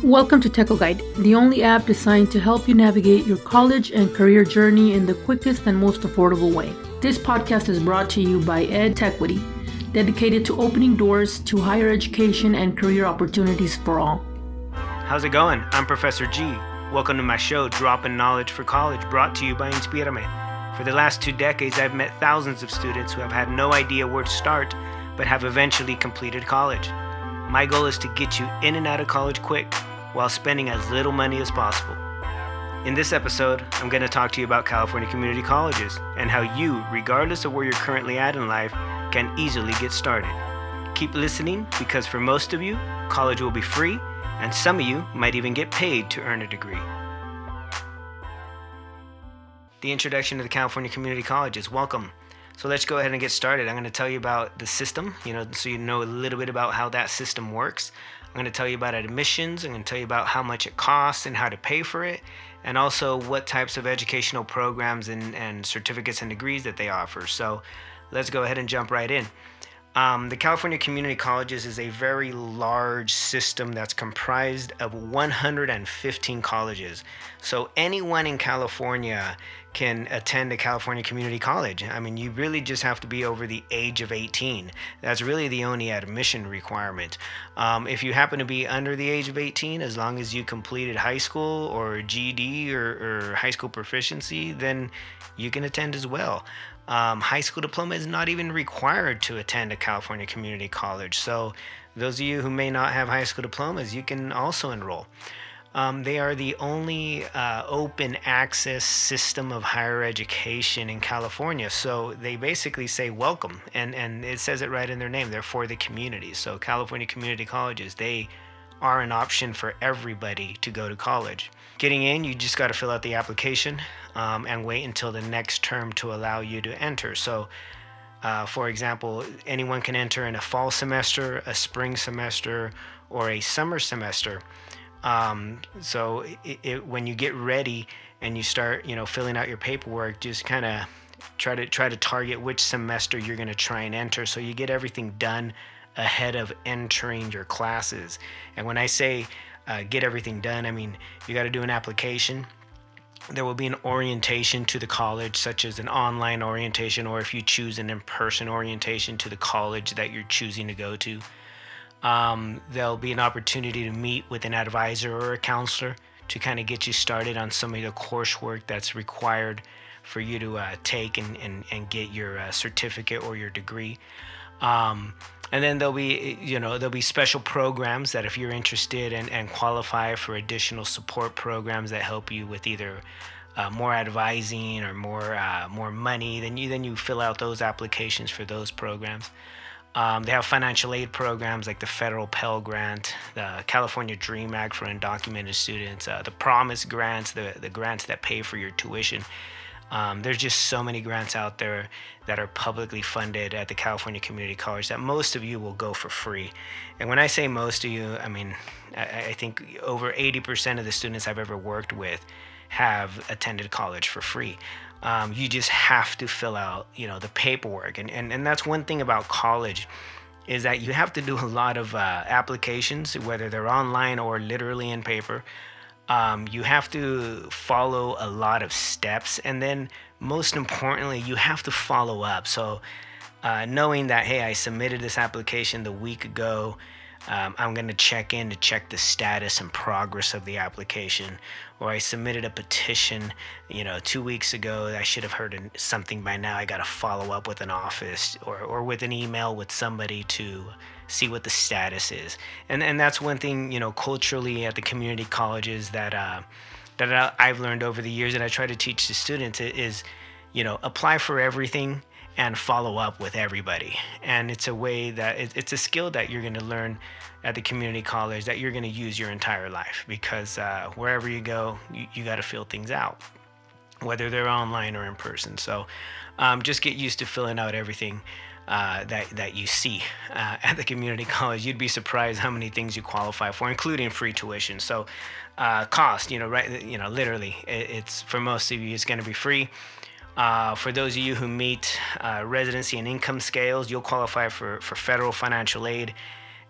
Welcome to Techo Guide, the only app designed to help you navigate your college and career journey in the quickest and most affordable way. This podcast is brought to you by EdTechWity, dedicated to opening doors to higher education and career opportunities for all. How's it going? I'm Professor G. Welcome to my show, Dropping Knowledge for College, brought to you by Inspírame. For the last 2 decades, I've met thousands of students who have had no idea where to start, but have eventually completed college. My goal is to get you in and out of college quick, while spending as little money as possible. In this episode, I'm going to talk to you about California community colleges and how you, regardless of where you're currently at in life, can easily get started. Keep listening because for most of you, college will be free, and some of you might even get paid to earn a degree. The introduction to the California community colleges. Welcome. So let's go ahead and get started. I'm going to tell you about the system, so you know a little bit about how that system works. I'm going to tell you about admissions. I'm going to tell you about how much it costs and how to pay for it, and also what types of educational programs and certificates and degrees that they offer. So let's go ahead and jump right in. The California Community Colleges is a very large system that's comprised of 115 colleges. So anyone in California can attend a California Community College. I mean, you really just have to be over the age of 18. That's really the only admission requirement. If you happen to be under the age of 18, as long as you completed high school or GED or high school proficiency, then you can attend as well. High school diploma is not even required to attend a California community college. So those of you who may not have high school diplomas, you can also enroll. They are the only open access system of higher education in California. So they basically say welcome, and it says it right in their name. They're for the community. So California community colleges, they are an option for everybody to go to college. Getting in, you just got to fill out the application and wait until the next term to allow you to enter. So, for example, anyone can enter in a fall semester, a spring semester, or a summer semester. So when you get ready and you start, filling out your paperwork, just kind of try to target which semester you're going to try and enter, so you get everything done ahead of entering your classes. And when I say get everything done, I mean you got to do an application. There will be an orientation to the college, such as an online orientation, or if you choose an in-person orientation to the college that you're choosing to go to. There'll be an opportunity to meet with an advisor or a counselor to kind of get you started on some of the coursework that's required for you to take and get your certificate or your degree. And then there'll be special programs that if you're interested and qualify for additional support programs that help you with either more advising or more money, then you fill out those applications for those programs. They have financial aid programs like the federal Pell Grant, the California Dream Act for undocumented students, the Promise grants, the grants that pay for your tuition. There's just so many grants out there that are publicly funded at the California Community College that most of you will go for free. And when I say most of you, I mean, I think over 80% of the students I've ever worked with have attended college for free. You just have to fill out, the paperwork. And that's one thing about college, is that you have to do a lot of applications, whether they're online or literally in paper. You have to follow a lot of steps, and then most importantly, you have to follow up. So knowing that, hey, I submitted this application the week ago, I'm going to check in to check the status and progress of the application. Or I submitted a petition, 2 weeks ago. I should have heard something by now. I got to follow up with an office or with an email with somebody to see what the status is. And that's one thing, culturally at the community colleges that I've learned over the years that I try to teach the students is, apply for everything and follow up with everybody. And it's a way that it's a skill that you're going to learn at the community college that you're going to use your entire life, because wherever you go, you got to fill things out, whether they're online or in person. So just get used to filling out everything that you see at the community college. You'd be surprised how many things you qualify for, including free tuition. So cost, literally, it's for most of you, it's going to be free. For those of you who meet residency and income scales, you'll qualify for federal financial aid.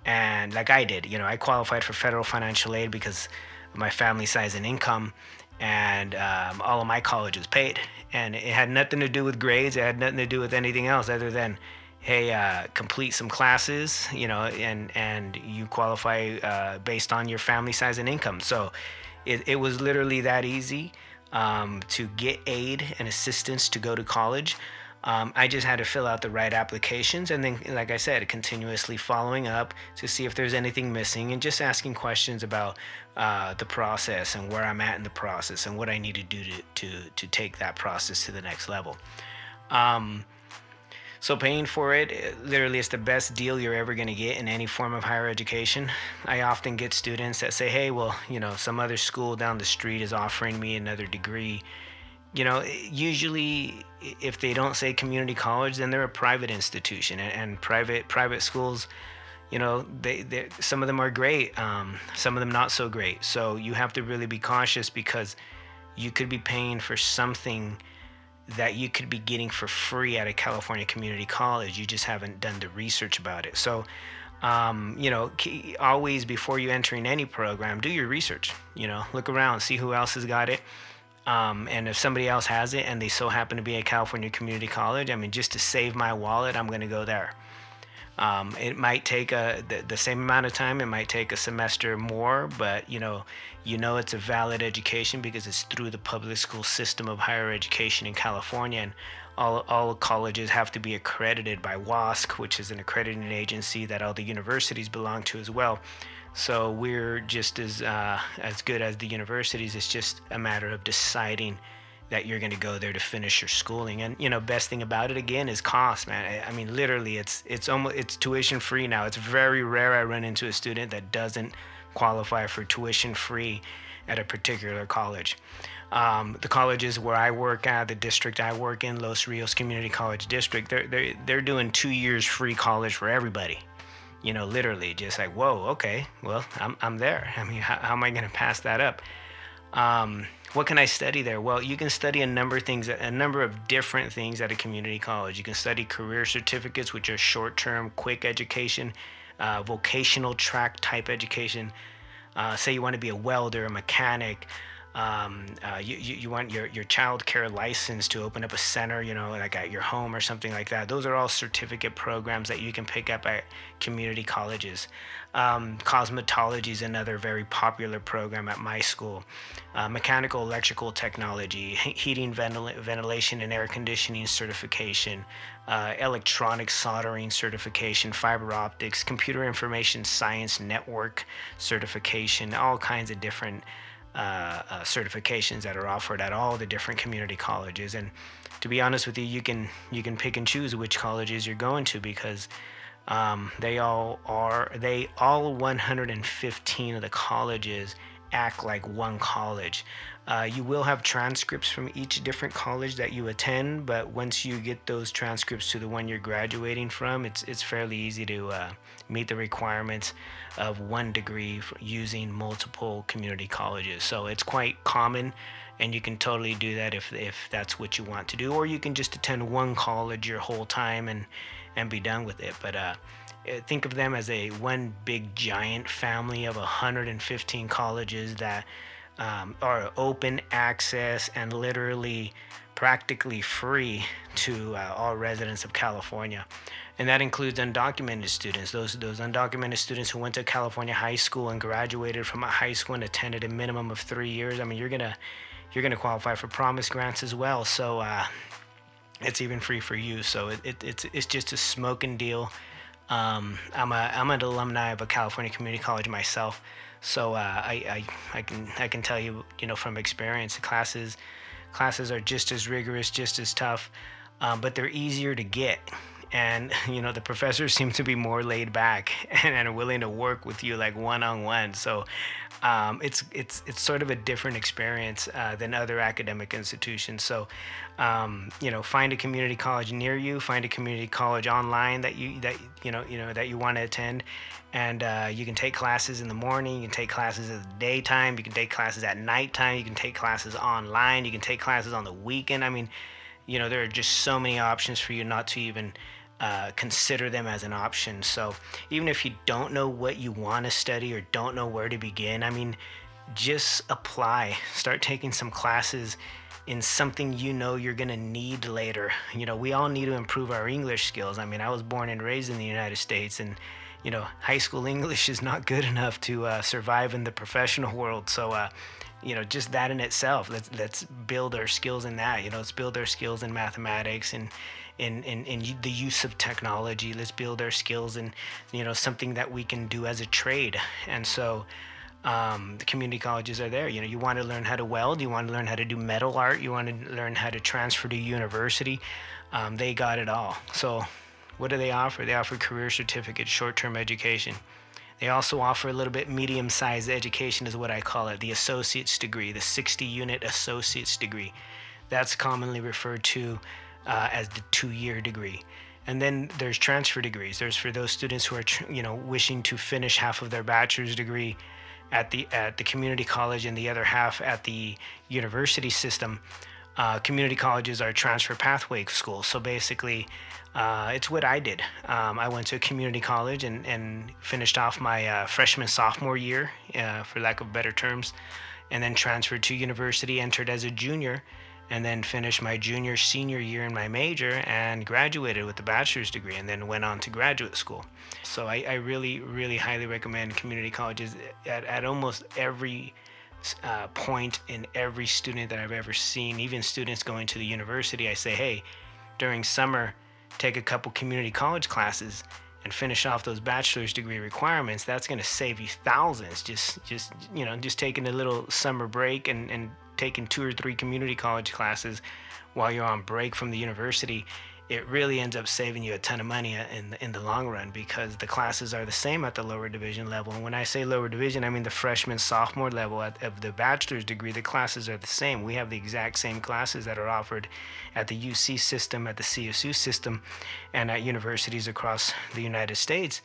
And like I did, I qualified for federal financial aid because of my family size and income, and all of my college was paid. And it had nothing to do with grades. It had nothing to do with anything else other than, hey, complete some classes, and you qualify based on your family size and income. So it was literally that easy to get aid and assistance to go to college. I just had to fill out the right applications, and then, like I said, continuously following up to see if there's anything missing, and just asking questions about the process and where I'm at in the process and what I need to do to take that process to the next level. Um, so paying for it, literally, is the best deal you're ever going to get in any form of higher education. I often get students that say, hey, well, some other school down the street is offering me another degree. Usually, if they don't say community college, then they're a private institution, and private schools, they some of them are great, some of them not so great. So you have to really be cautious, because you could be paying for something that you could be getting for free at a California community college. You just haven't done the research about it. So, always, before you entering any program, do your research. Look around, see who else has got it. And if somebody else has it and they so happen to be at California Community College, I mean, just to save my wallet, I'm going to go there. It might take the same amount of time. It might take a semester more, but it's a valid education because it's through the public school system of higher education in California, and all colleges have to be accredited by WASC, which is an accrediting agency that all the universities belong to as well. So we're just as good as the universities. It's just a matter of deciding that you're going to go there to finish your schooling. And best thing about it, again, is cost, man. I mean, literally, it's tuition free now. It's very rare I run into a student that doesn't qualify for tuition free at a particular college. The colleges where I work at, the district I work in, Los Rios Community College District, they're doing 2 years free college for everybody. Literally, just like, whoa, okay, well, I'm there. I mean, how am I going to pass that up? What can I study there? Well, you can study a number of different things at a community college. You can study career certificates, which are short-term, quick education, vocational track type education. Say you want to be a welder, a mechanic. You want your child care license to open up a center, like at your home or something like that. Those are all certificate programs that you can pick up at community colleges. Cosmetology is another very popular program at my school. Mechanical, electrical technology, heating, ventilation, and air conditioning certification, electronic soldering certification, fiber optics, computer information science network certification, all kinds of different certifications that are offered at all the different community colleges. And to be honest with you, you can pick and choose which colleges you're going to, because they all 115 of the colleges act like one college. You will have transcripts from each different college that you attend, but once you get those transcripts to the one you're graduating from, it's fairly easy to meet the requirements of one degree using multiple community colleges. So it's quite common, and you can totally do that if that's what you want to do, or you can just attend one college your whole time and be done with it. But think of them as one big giant family of 115 colleges that are open access and literally practically free to all residents of California. And that includes undocumented students, those undocumented students who went to California high school and graduated from a high school and attended a minimum of 3 years. I mean, you're gonna qualify for promise grants as well. So it's even free for you. So it's just a smoking deal. I'm an alumni of a California community college myself, so I can tell you, from experience, classes are just as rigorous, just as tough, but they're easier to get. And the professors seem to be more laid back and are willing to work with you like one-on-one. So it's sort of a different experience than other academic institutions. So find a community college near you. Find a community college online that you want to attend, and you can take classes in the morning. You can take classes in the daytime. You can take classes at nighttime. You can take classes online. You can take classes on the weekend. I mean, there are just so many options for you not to even consider them as an option. So even if you don't know what you want to study or don't know where to begin, I mean, just apply. Start taking some classes in something you know you're going to need later. We all need to improve our English skills. I mean, I was born and raised in the United States, and high school English is not good enough to survive in the professional world. So just that in itself, let's build our skills in that. Let's build our skills in mathematics and in the use of technology. Let's build our skills in something that we can do as a trade. And so the community colleges are there. You want to learn how to weld, you want to learn how to do metal art, you want to learn how to transfer to university. They got it all. So what do they offer? They offer career certificates, short-term education. They also offer a little bit medium-sized education, is what I call it, the associate's degree, the 60-unit associate's degree. That's commonly referred to as the 2-year degree. And then there's transfer degrees. There's for those students who are wishing to finish half of their bachelor's degree at the community college and the other half at the university system. Community colleges are transfer pathway schools. So basically, it's what I did. I went to a community college and finished off my sophomore year, for lack of better terms, and then transferred to university, entered as a junior, and then finished my senior year in my major and graduated with a bachelor's degree, and then went on to graduate school. So I really, really highly recommend community colleges at almost every point in every student that I've ever seen, even students going to the university. I say, hey, during summer, take a couple community college classes and finish off those bachelor's degree requirements. That's going to save you thousands. Just taking a little summer break and taking 2 or 3 community college classes while you're on break from the university, it really ends up saving you a ton of money in the long run, because the classes are the same at the lower division level. And when I say lower division, I mean the freshman, sophomore level of the bachelor's degree. The classes are the same. We have the exact same classes that are offered at the UC system, at the CSU system, and at universities across the United States.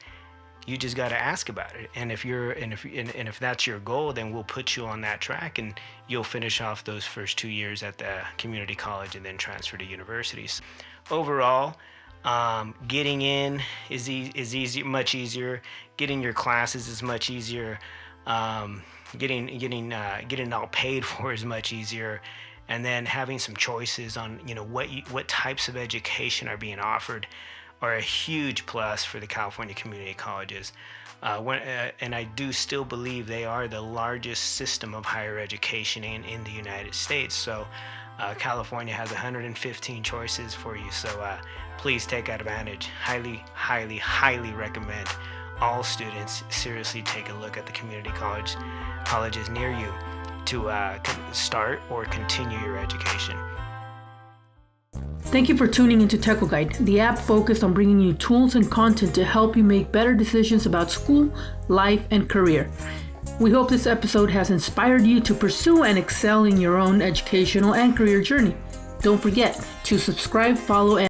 You just got to ask about it. And if that's your goal, then we'll put you on that track, and you'll finish off those first 2 years at the community college and then transfer to universities. Overall, getting in is easy, much easier. Getting your classes is much easier. Getting all paid for is much easier. And then having some choices on what types of education are being offered are a huge plus for the California community colleges. And I do still believe they are the largest system of higher education in the United States. So California has 115 choices for you. So please take advantage. Highly, highly, highly recommend all students seriously take a look at the community colleges near you to start or continue your education. Thank you for tuning into Techo Guide, the app focused on bringing you tools and content to help you make better decisions about school, life, and career. We hope this episode has inspired you to pursue and excel in your own educational and career journey. Don't forget to subscribe, follow, and